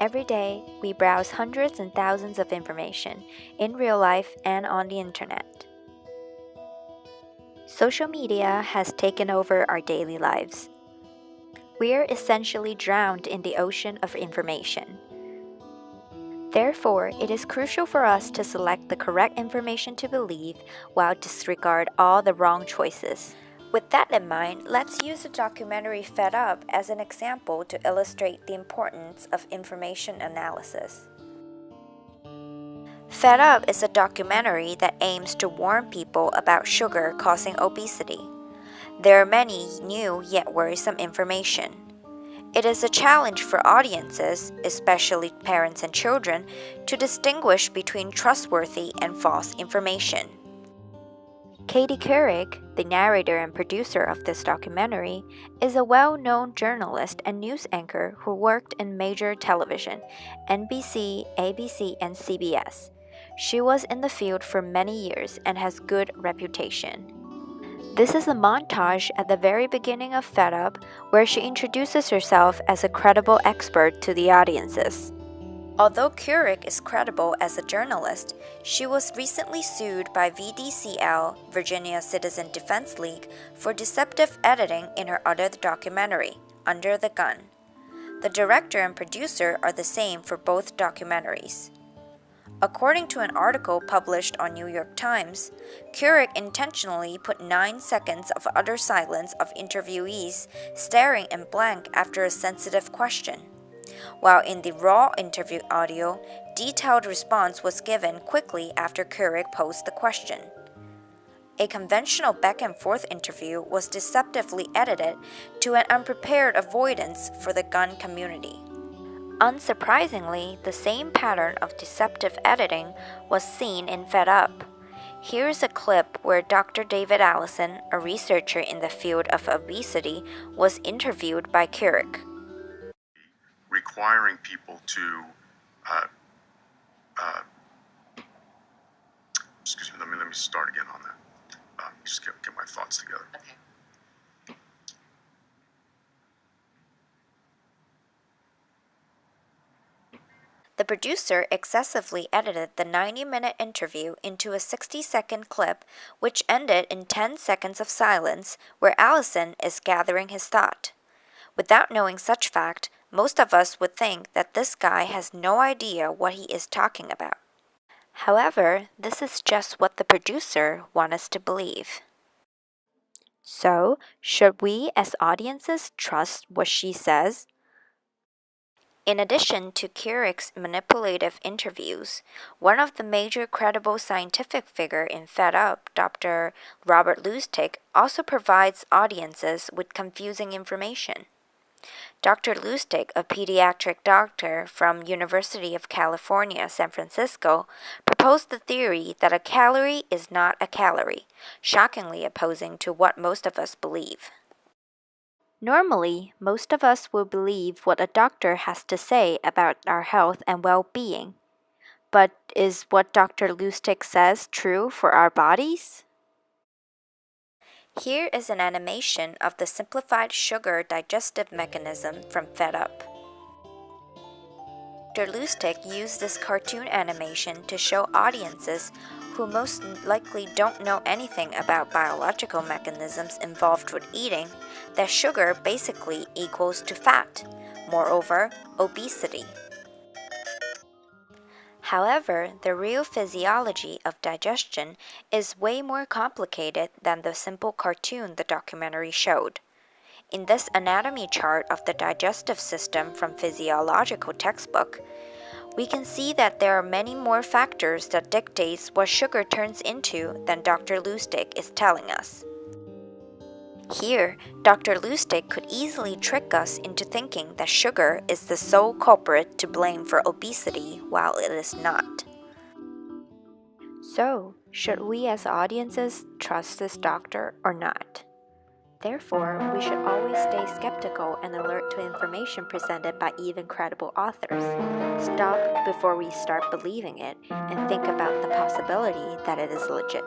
Every day, we browse hundreds and thousands of information in real life and on the internet. Social media has taken over our daily lives. We are essentially drowned in the ocean of information. Therefore, it is crucial for us to select the correct information to believe while disregard all the wrong choices. With that in mind, let's use the documentary Fed Up as an example to illustrate the importance of information analysis. Fed Up is a documentary that aims to warn people about sugar causing obesity. There are many new yet worrisome information. It is a challenge for audiences, especially parents and children, to distinguish between trustworthy and false information. Katie Couric, the narrator and producer of this documentary, is a well-known journalist and news anchor who worked in major television, NBC, ABC, and CBS. She was in the field for many years and has good reputation. This is a montage at the very beginning of Fed Up, where she introduces herself as a credible expert to the audiences. Although Couric is credible as a journalist, she was recently sued by VDCL, Virginia Citizen Defense League, for deceptive editing in her other documentary, Under the Gun. The director and producer are the same for both documentaries. According to an article published on New York Times, Couric intentionally put 9 seconds of utter silence of interviewees staring in blank after a sensitive question, while in the raw interview audio, detailed response was given quickly after Couric posed the question. A conventional back-and-forth interview was deceptively edited to an unprepared avoidance for the gun community. Unsurprisingly, the same pattern of deceptive editing was seen in Fed Up. Here's a clip where Dr. David Allison, a researcher in the field of obesity, was interviewed by Couric. Requiring people to, excuse me, let me start again on that. Just get my thoughts together. Okay. The producer excessively edited the 90-minute interview into a 60-second clip, which ended in 10 seconds of silence where Allison is gathering his thought. Without knowing such fact, most of us would think that this guy has no idea what he is talking about. However, this is just what the producer wants us to believe. So, should we as audiences trust what she says? In addition to Couric's manipulative interviews, one of the major credible scientific figures in Fed Up, Dr. Robert Lustig, also provides audiences with confusing information. Dr. Lustig, a pediatric doctor from University of California, San Francisco, proposed the theory that a calorie is not a calorie, shockingly opposing to what most of us believe. Normally, most of us will believe what a doctor has to say about our health and well-being. But is what Dr. Lustig says true for our bodies? Here is an animation of the simplified sugar digestive mechanism from Fed Up. Dr. Lustig used this cartoon animation to show audiences who most likely don't know anything about biological mechanisms involved with eating that sugar basically equals to fat, moreover, obesity. However, the real physiology of digestion is way more complicated than the simple cartoon the documentary showed. In this anatomy chart of the digestive system from physiological textbook, we can see that there are many more factors that dictates what sugar turns into than Dr. Lustig is telling us. Here, Dr. Lustig could easily trick us into thinking that sugar is the sole culprit to blame for obesity while it is not. So, should we as audiences trust this doctor or not? Therefore, we should always stay skeptical and alert to information presented by even credible authors. Stop before we start believing it and think about the possibility that it is legit.